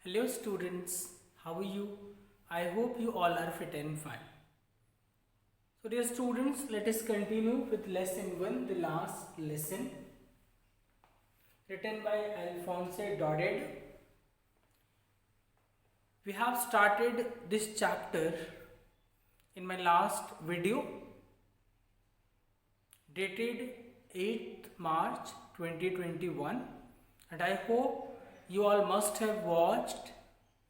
Hello students, how are you? I hope you all are fit and fine. So dear students, let us continue with lesson 1, the last lesson written by Alphonse Daudet. We have started this chapter in my last video dated 8th March 2021, and I hope you all must have watched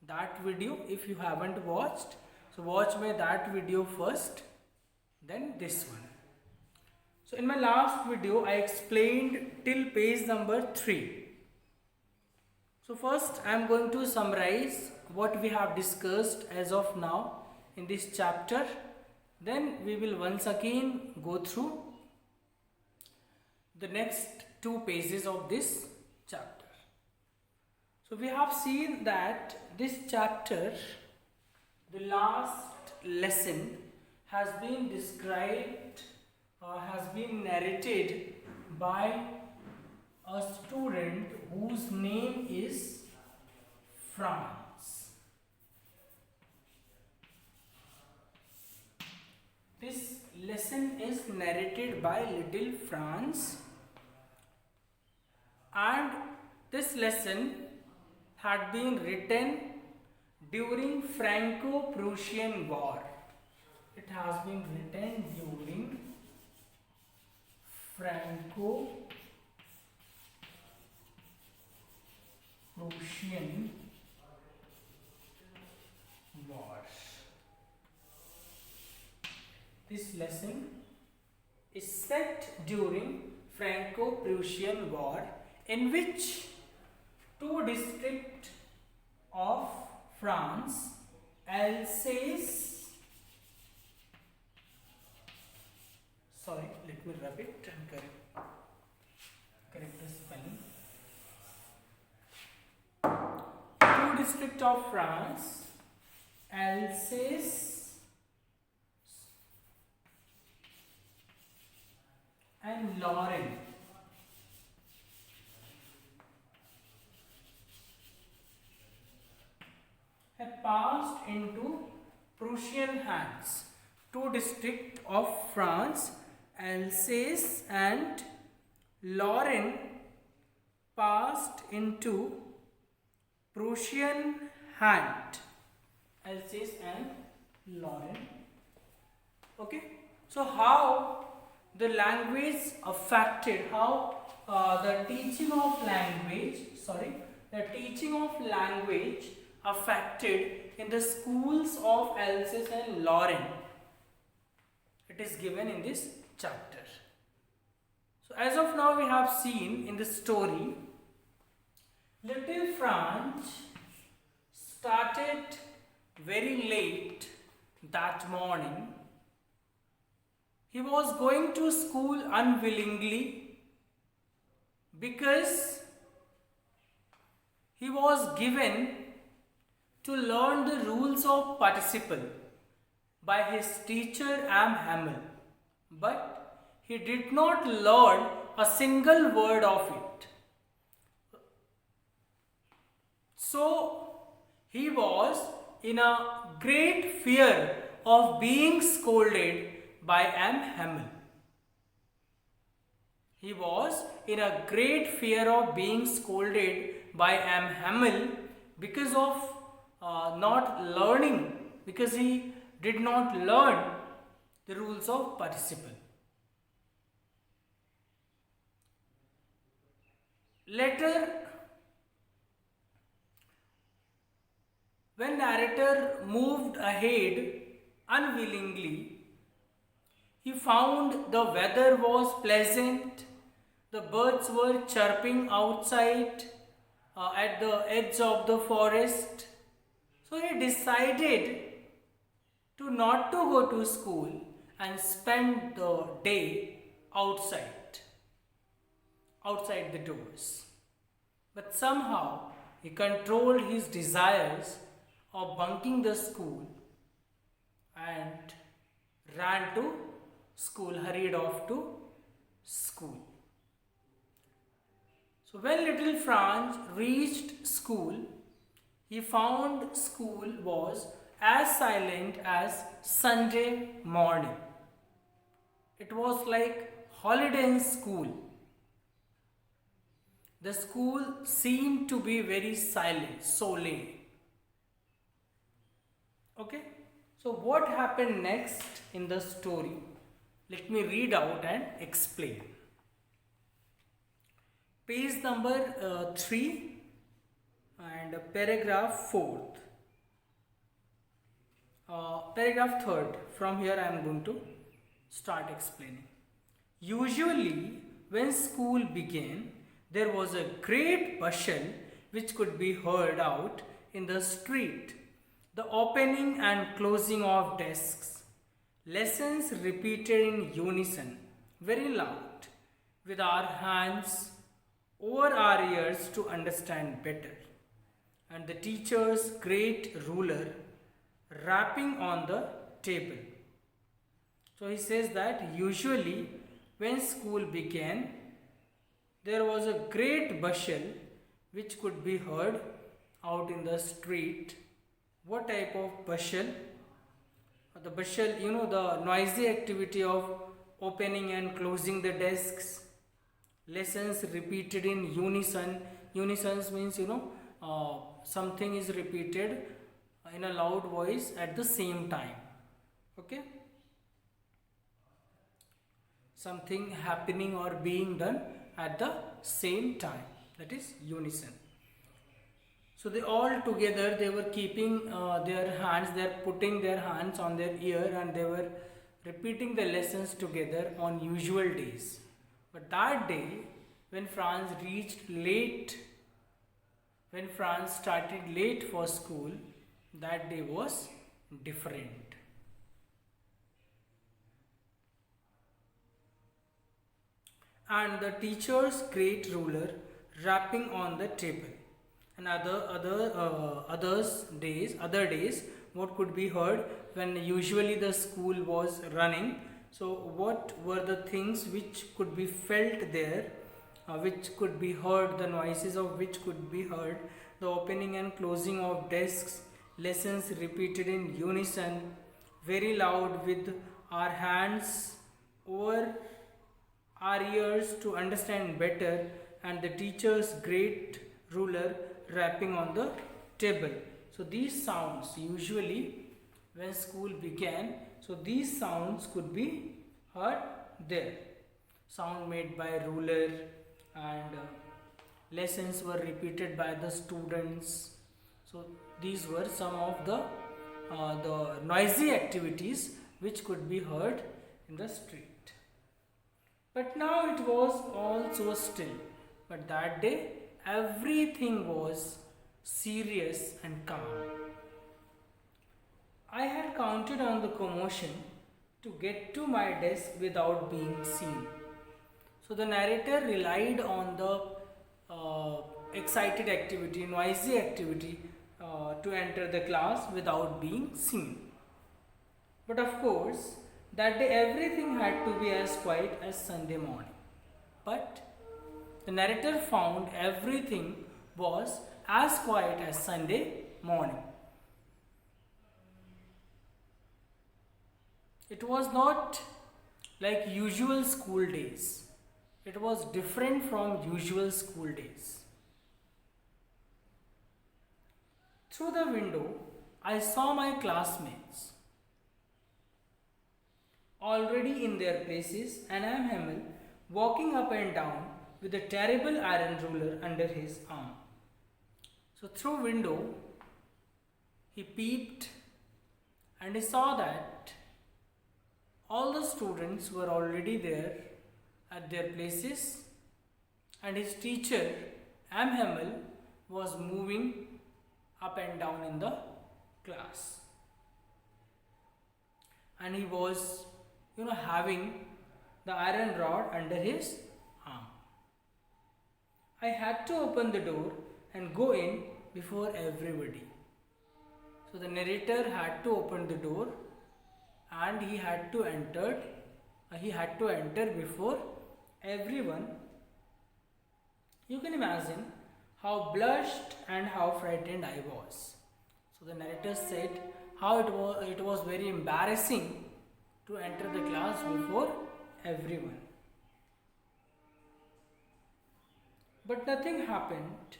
that video. If you haven't watched, so watch that video first, then this one. So in my last video I explained till page number 3. So first I am going to summarize what we have discussed as of now in this chapter. Then we will once again go through the next 2 pages of this chapter. So we have seen that this chapter, the last lesson, has been described or has been narrated by a student whose name is Franz. This lesson is narrated by little Franz, and this lesson had been written during Franco-Prussian War. It has been written during Franco-Prussian War. This lesson is set during Franco-Prussian War, in which 2 districts of France, Alsace, let me rub it and correct the spelling. 2 districts of France, Alsace and Lorraine, have passed into Prussian hands. 2 districts of France, Alsace and Lorraine, passed into Prussian hand. Alsace and Lorraine. Okay. So how the language affected, how the teaching of language affected in the schools of Alsace and Lorraine. It is given in this chapter. So as of now we have seen in the story, little Franz started very late that morning. He was going to school unwillingly because he was given to learn the rules of participle by his teacher M. Hamel, but he did not learn a single word of it. So he was in a great fear of being scolded by M. Hamel. He was in a great fear of being scolded by M. Hamel because of because he did not learn the rules of participle. Later, when narrator moved ahead unwillingly, he found the weather was pleasant, the birds were chirping outside at the edge of the forest. So he decided to not to go to school and spend the day outside the doors. But somehow he controlled his desires of bunking the school and ran to school, hurried off to school. So when little Franz reached school, He found school was as silent as Sunday morning. It was like holiday in school. The school seemed to be very silent, solemn. Okay, so what happened next in the story? Let me read out and explain. Page number 3 and paragraph 4th. Paragraph 3rd. From here I am going to start explaining. Usually, when school began, there was a great bustle which could be heard out in the street. The opening and closing of desks, lessons repeated in unison, very loud, with our hands over our ears to understand better, and the teacher's great ruler rapping on the table. So he says that usually when school began, there was a great bustle which could be heard out in the street. What type of bustle? The bustle, the noisy activity of opening and closing the desks, lessons repeated in unison. Unisons means, something is repeated in a loud voice at the same time. Okay? Something happening or being done at the same time, that is unison. So they all together, they were keeping their hands, they are putting their hands on their ear and they were repeating the lessons together on usual days. But that day, when Franz started late for school, that day was different. And the teacher's great ruler rapping on the table. And other days, what could be heard when usually the school was running? So what were the things which could be felt there, which could be heard, the noises of which could be heard? The opening and closing of desks, lessons repeated in unison, very loud, with our hands over our ears to understand better, and the teacher's great ruler rapping on the table. So these sounds, usually when school began, so these sounds could be heard there. Sound made by ruler, and lessons were repeated by the students. So these were some of the noisy activities which could be heard in the street. But now it was all so still. But that day, everything was serious and calm. I had counted on the commotion to get to my desk without being seen. So the narrator relied on the excited activity, noisy activity to enter the class without being seen. But of course, that day everything had to be as quiet as Sunday morning. But the narrator found everything was as quiet as Sunday morning. It was not like usual school days. It was different from usual school days. Through the window, I saw my classmates already in their places, and M. Hamel walking up and down with a terrible iron ruler under his arm. So through window, he peeped and he saw that all the students were already there at their places, and his teacher, M. Hamel, was moving up and down in the class. And he was, having the iron rod under his arm. I had to open the door and go in before everybody. So the narrator had to open the door and he had to enter before everyone. You can imagine how blushed and how frightened I was. So the narrator said how it was very embarrassing to enter the class before everyone. But nothing happened.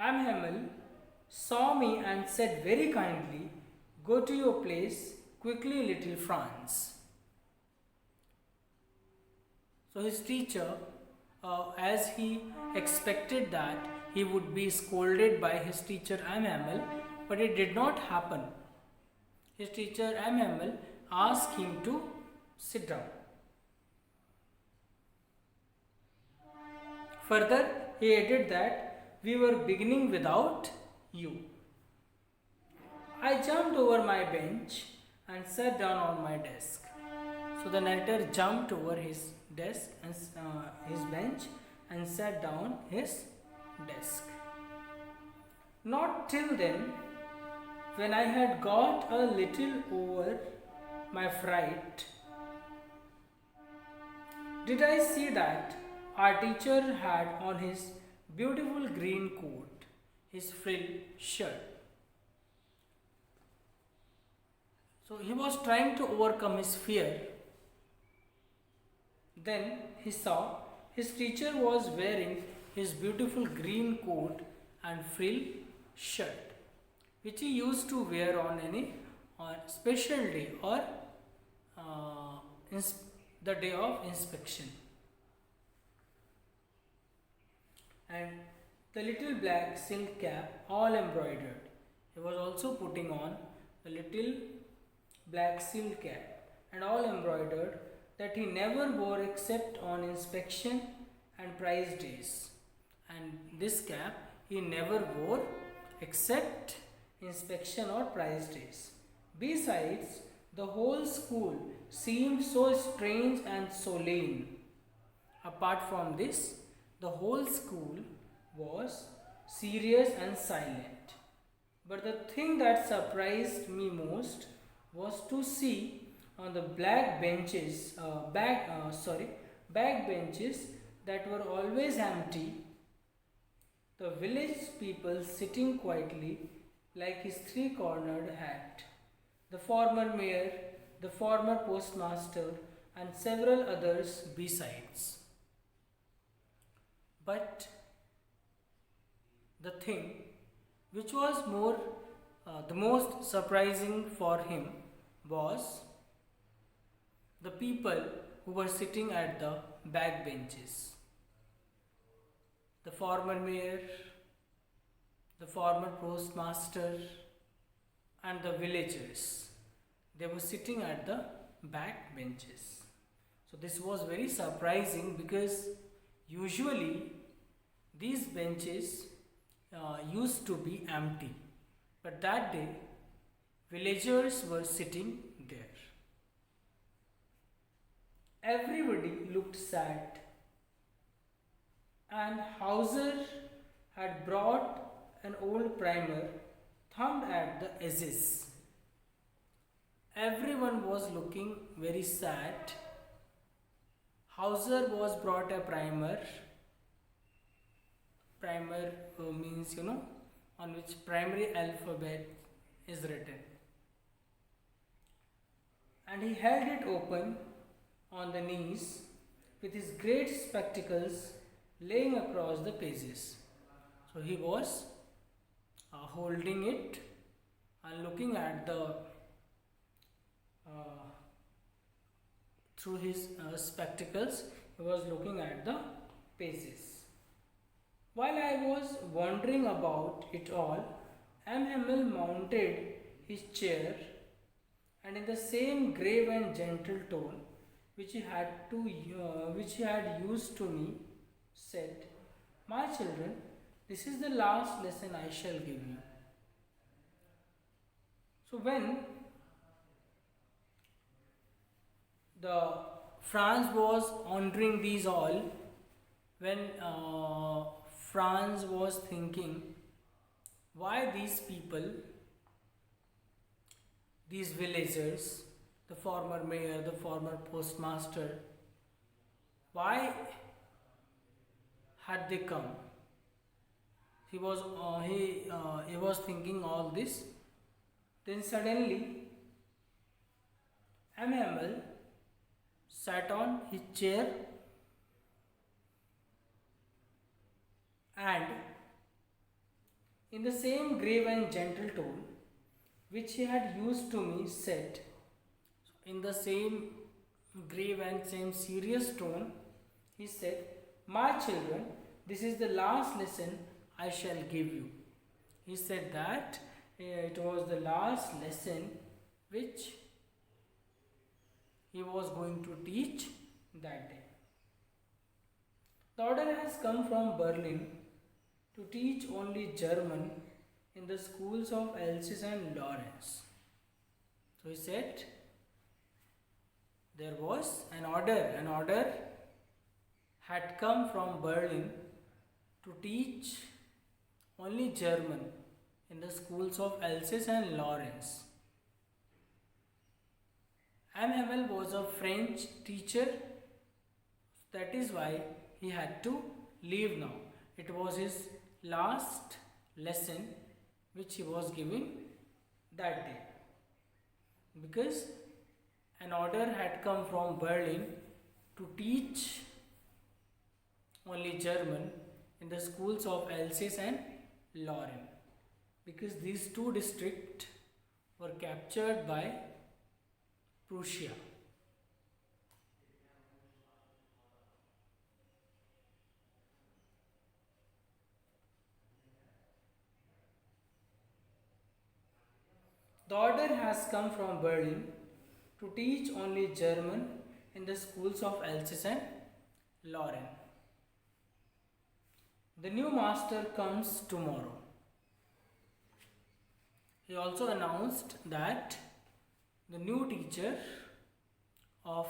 Amhamel saw me and said very kindly, "Go to your place quickly, little Franz." So his teacher, as he expected that he would be scolded by his teacher Amhamel, but it did not happen. His teacher Amhamel asked him to sit down. Further, he added that we were beginning without you. I jumped over my bench and sat down on my desk. So the narrator jumped over his desk and his bench and sat down his desk. Not till then, when I had got a little over my fright, did I see that our teacher had on his beautiful green coat, his frilled shirt. So he was trying to overcome his fear. Then he saw his teacher was wearing his beautiful green coat and frilled shirt, which he used to wear on any special day or the day of inspection. And the little black silk cap all embroidered. He was also putting on the little black silk cap and all embroidered that he never wore except on inspection and prize days. And this cap he never wore except inspection or prize days. Besides, the whole school seemed so strange and solemn. Apart from this, the whole school was serious and silent. But the thing that surprised me most was to see on the back benches that were always empty, the village people sitting quietly like his three-cornered hat, the former mayor, the former postmaster, and several others besides. But the thing which was the most surprising for him was the people who were sitting at the back benches. The former mayor, the former postmaster, and the villagers. They were sitting at the back benches. So this was very surprising because usually these benches used to be empty, but that day villagers were sitting there. Everybody looked sad, and Hauser had brought an old primer thumbed at the edges. Everyone was looking very sad. Hauser was brought a primer. Primer means, on which primary alphabet is written. And he held it open on the knees with his great spectacles laying across the pages. So he was holding it and looking at through his spectacles, he was looking at the pages. While I was wondering about it all, Amhamel mounted his chair and in the same grave and gentle tone which he had used to me, said, "My children, this is the last lesson I shall give you." So when the Franz was honoring these all, when Franz was thinking why these people, these villagers, the former mayor, the former postmaster, why had they come? He was thinking all this. Then suddenly Amel sat on his chair and, in the same grave and gentle tone which he had used to me, said, in the same grave and same serious tone, he said, "My children, this is the last lesson I shall give you." He said that it was the last lesson which he was going to teach that day. The order has come from Berlin to teach only German in the schools of Alsace and Lawrence. So he said there was an order had come from Berlin to teach only German in the schools of Alsace and Lawrence. Hamel was a French teacher, that is why he had to leave now. It was his last lesson which he was giving that day, because an order had come from Berlin to teach only German in the schools of Alsace and Lorraine, because these two districts were captured by Prussia. The order has come from Berlin to teach only German in the schools of Alsace and Lorraine. The new master comes tomorrow. He also announced that the new teacher of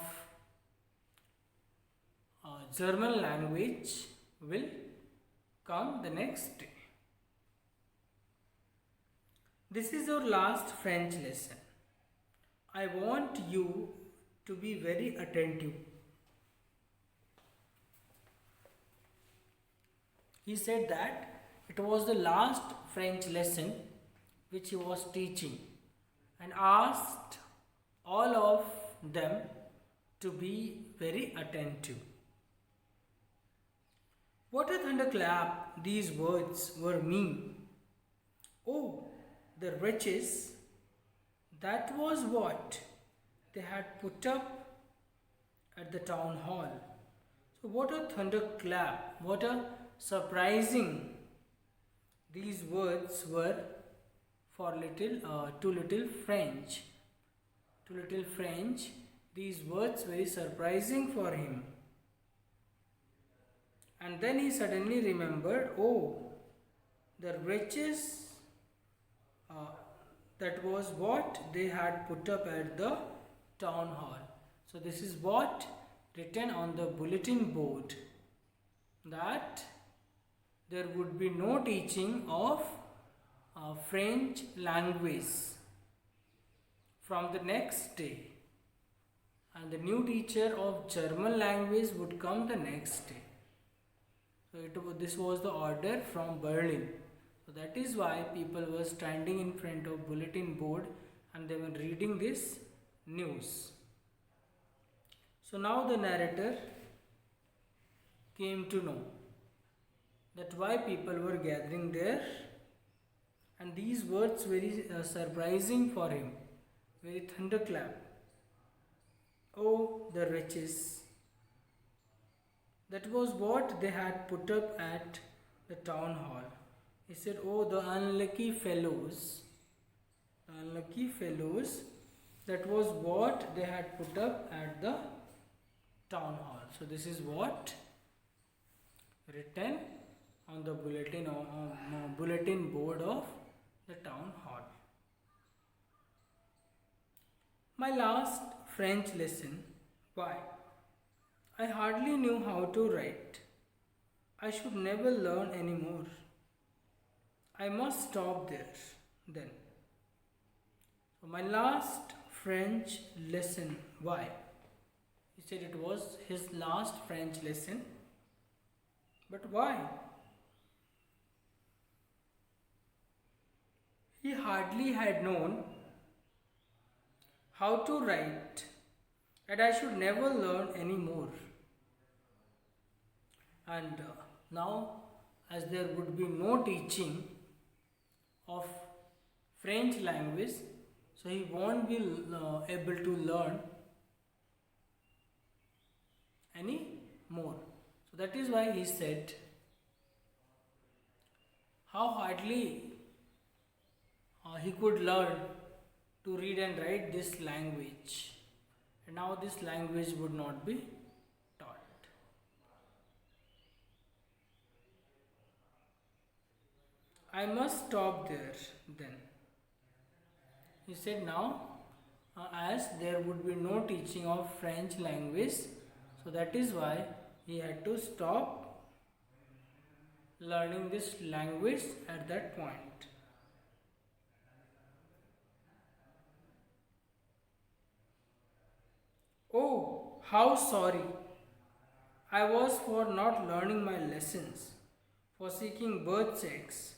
German language will come the next day. This is your last French lesson. I want you to be very attentive. He said that it was the last French lesson which he was teaching, and asked all of them to be very attentive. What a thunderclap these words were mean. Oh, the wretches! That was what they had put up at the town hall. So, what a thunderclap! What a surprising! These words were for to little French. To little French, these words very surprising for him. And then he suddenly remembered, oh, the wretches, that was what they had put up at the town hall. So this is what written on the bulletin board, that there would be no teaching of French language from the next day, and the new teacher of German language would come the next day. So this was the order from Berlin. So that is why people were standing in front of bulletin board and they were reading this news. So now the narrator came to know that why people were gathering there, and these words very surprising for him, very thunderclap. Oh, the wretches! That was what they had put up at the town hall. He said, oh, the unlucky fellows, that was what they had put up at the town hall. So this is what written on the bulletin board of the town hall. My last French lesson. Why? I hardly knew how to write. I should never learn any more. I must stop there then. So my last French lesson. Why? He said it was his last French lesson. But why? He hardly had known how to write, and I should never learn any more. And now, as there would be no teaching of French language, so he won't be able to learn any more. So that is why he said, how hardly he could learn to read and write this language, and now this language would not be taught. I must stop there then. He said, now as there would be no teaching of French language, so that is why he had to stop learning this language at that point. Oh, how sorry I was for not learning my lessons, for seeking bird eggs,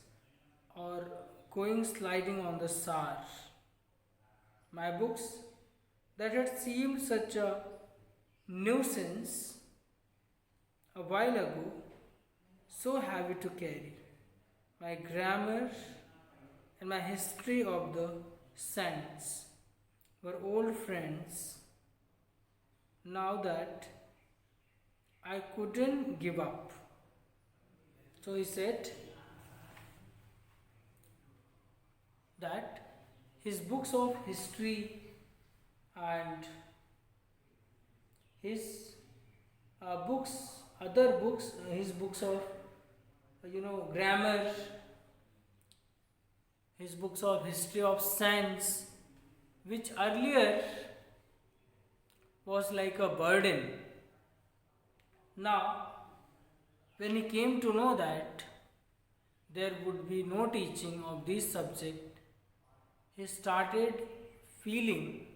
or going sliding on the Saar. My books, that had seemed such a nuisance a while ago, so heavy to carry. My grammar and my history of the saints were old friends now that I couldn't give up. So he said that his books of history and his other books, his books of grammar, his books of history of science, which earlier was like a burden. Now, when he came to know that there would be no teaching of this subject, he started feeling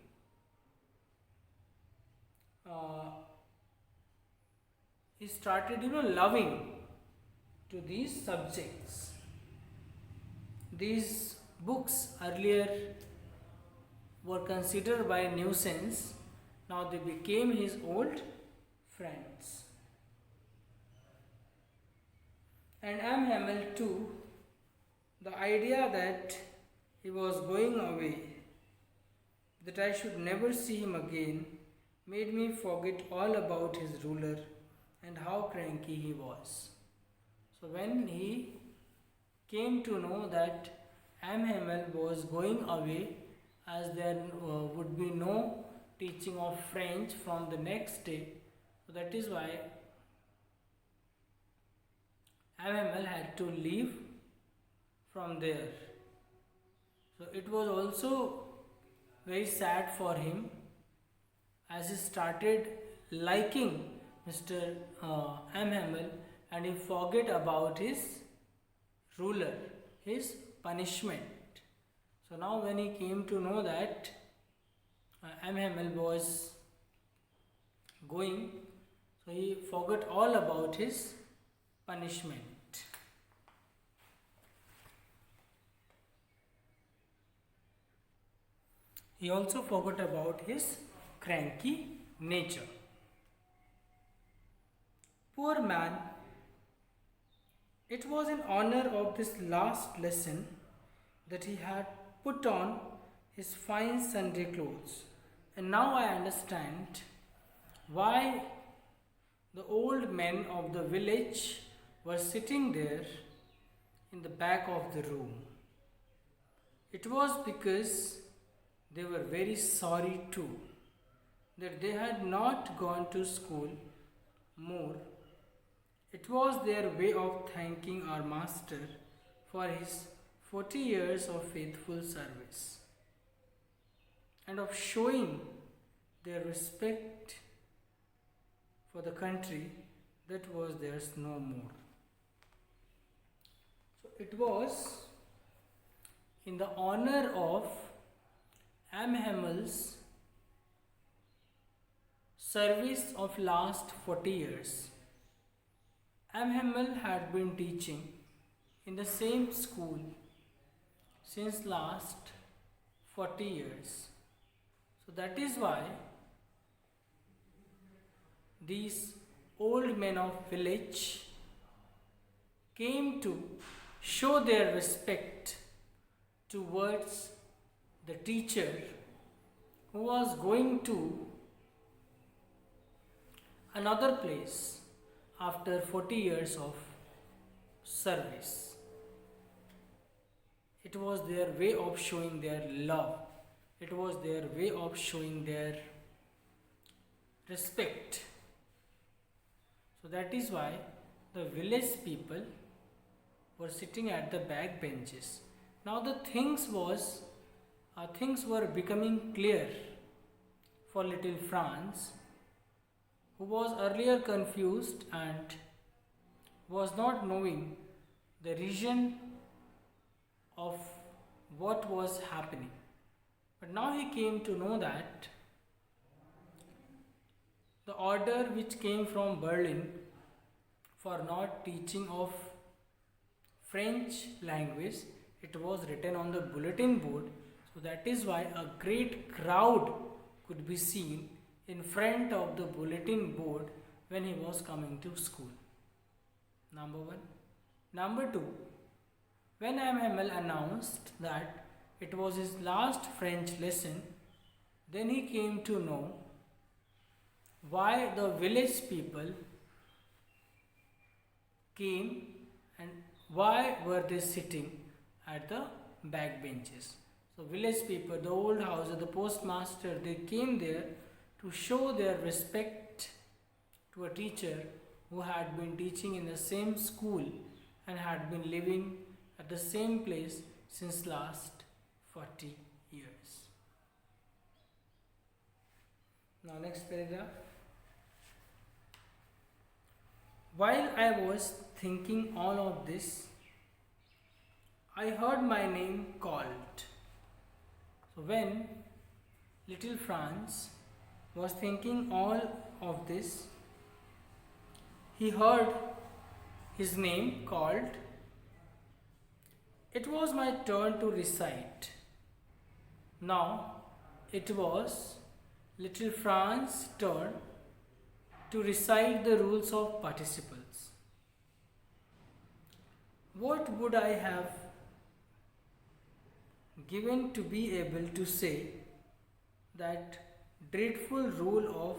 he started loving to these subjects. These books earlier were considered by nuisance, now they became his old friends. And M. Hamel too, the idea that he was going away, that I should never see him again, made me forget all about his ruler and how cranky he was. So when he came to know that M. Hamel was going away, as there would be no teaching of French from the next day, so that is why M. Hamel had to leave from there. So it was also very sad for him, as he started liking Mr. M. Hamel, and he forget about his ruler, his punishment. So now when he came to know that M. Hamel was going, so he forgot all about his punishment. He also forgot about his cranky nature. Poor man, it was in honor of this last lesson that he had put on his fine Sunday clothes. And now I understand why the old men of the village were sitting there in the back of the room. It was because they were very sorry too that they had not gone to school more. It was their way of thanking our Master for his 40 years of faithful service and of showing their respect for the country that was theirs no more. So it was in the honor of M. Hamel's service of last 40 years. M. Hamel had been teaching in the same school since last 40 years. So that is why these old men of village came to show their respect towards the teacher who was going to another place after 40 years of service. It was their way of showing their love. It was their way of showing their respect. So that is why the village people were sitting at the back benches. Now the things were becoming clear for little Franz, who was earlier confused and was not knowing the reason of what was happening. But now he came to know that the order which came from Berlin for not teaching of French language, it was written on the bulletin board. So that is why a great crowd could be seen in front of the bulletin board when he was coming to school. Number one. Number two, when MML announced that it was his last French lesson, then he came to know why the village people came and why were they sitting at the back benches. So village people, the old house, the postmaster, they came there to show their respect to a teacher who had been teaching in the same school and had been living at the same place since last 40 years. Now next paragraph. While I was thinking all of this, I heard my name called. So when little Franz was thinking all of this, he heard his name called. It was my turn to recite. Now it was little Franz's turn to recite the rules of participles. What would I have given to be able to say that dreadful rule of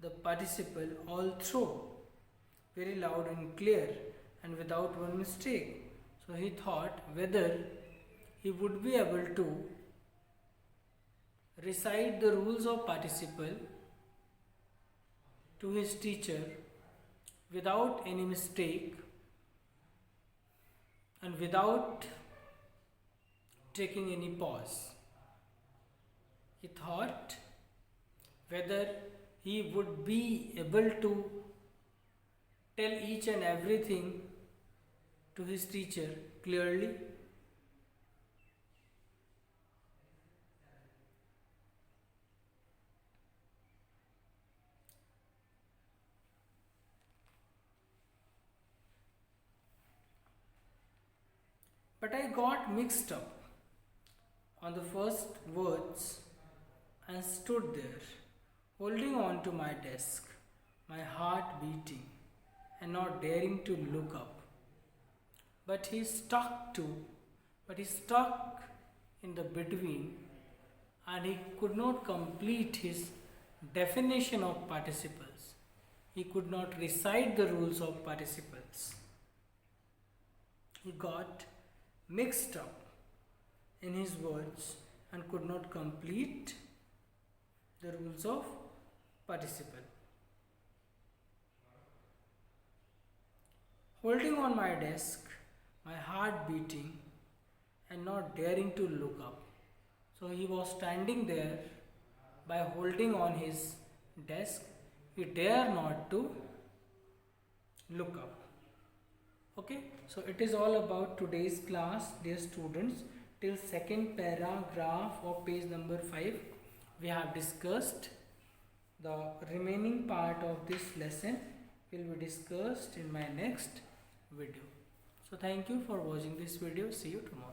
the participle all through, very loud and clear and without one mistake? So he thought whether he would be able to recite the rules of participle to his teacher without any mistake and without taking any pause. He thought whether he would be able to tell each and everything to his teacher clearly. But I got mixed up on the first words and stood there, holding on to my desk, my heart beating and not daring to look up. But he stuck in the between, and he could not complete his definition of participles. He could not recite the rules of participles. He got mixed up in his words and could not complete the rules of participle. Holding on my desk, my heart beating and not daring to look up. So he was standing there by holding on his desk. He dare not to look up. Okay, so it is all about today's class, dear students. Till second paragraph of page number 5, we have discussed. The remaining part of this lesson will be discussed in my next video. So thank you for watching this video. See you tomorrow.